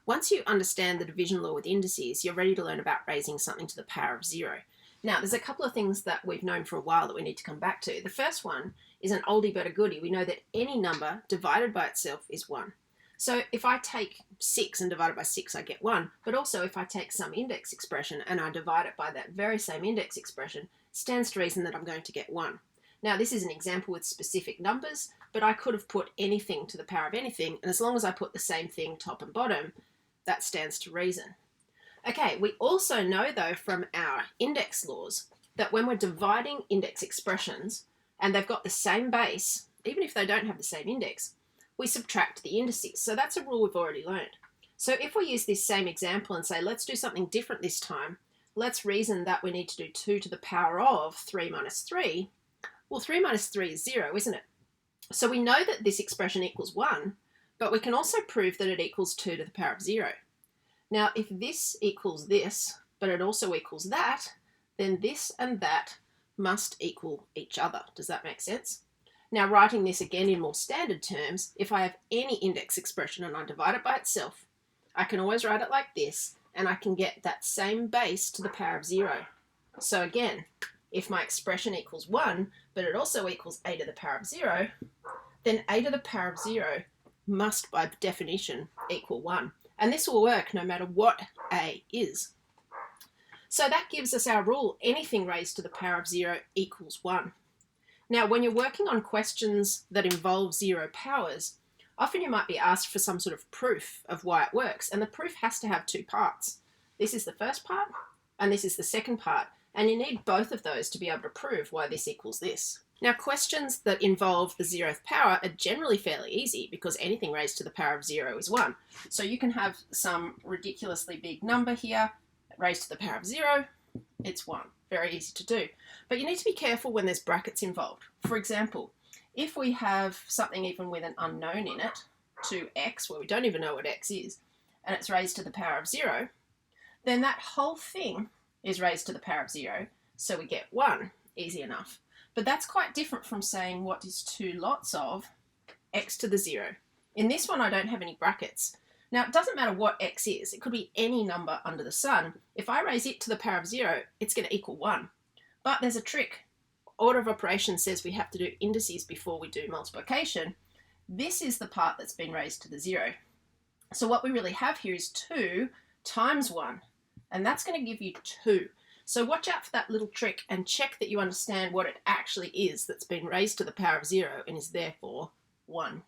Once you understand the division law with indices, you're ready to learn about raising something to the power of 0. Now, there's a couple of things that we've known for a while that we need to come back to. The first one is an oldie but a goodie. We know that any number divided by itself is 1. So if I take 6 and divide it by 6, I get 1. But also if I take some index expression and I divide it by that very same index expression, it stands to reason that I'm going to get 1. Now, this is an example with specific numbers, but I could have put anything to the power of anything, and as long as I put the same thing top and bottom, that stands to reason. Okay, we also know, though, from our index laws that when we're dividing index expressions and they've got the same base, even if they don't have the same index, we subtract the indices. So that's a rule we've already learned. So if we use this same example and say, let's do something different this time, let's reason that we need to do 2 to the power of 3 minus 3. Well, 3 minus 3 is 0, isn't it? So we know that this expression equals 1, but we can also prove that it equals 2 to the power of 0. Now, if this equals this, but it also equals that, then this and that must equal each other. Does that make sense? Now, writing this again in more standard terms, if I have any index expression and I divide it by itself, I can always write it like this, and I can get that same base to the power of 0. So again, if my expression equals 1, but it also equals a to the power of 0, then a to the power of 0 must, by definition, equal 1. And this will work no matter what a is. So that gives us our rule: anything raised to the power of 0 equals 1. Now, when you're working on questions that involve 0 powers, often you might be asked for some sort of proof of why it works, and the proof has to have 2 parts. This is the first part, and this is the second part, and you need both of those to be able to prove why this equals this. Now, questions that involve the 0th power are generally fairly easy because anything raised to the power of 0 is 1. So you can have some ridiculously big number here, raised to the power of 0, it's 1. Very easy to do. But you need to be careful when there's brackets involved. For example, if we have something even with an unknown in it, 2x, where we don't even know what x is, and it's raised to the power of 0, then that whole thing is raised to the power of 0, so we get 1. Easy enough. But that's quite different from saying what is 2 lots of x to the 0. In this one, I don't have any brackets. Now, it doesn't matter what x is. It could be any number under the sun. If I raise it to the power of 0, it's going to equal 1. But there's a trick. Order of operations says we have to do indices before we do multiplication. This is the part that's been raised to the 0. So what we really have here is 2 times 1, and that's going to give you 2. So watch out for that little trick and check that you understand what it actually is that's been raised to the power of 0 and is therefore 1.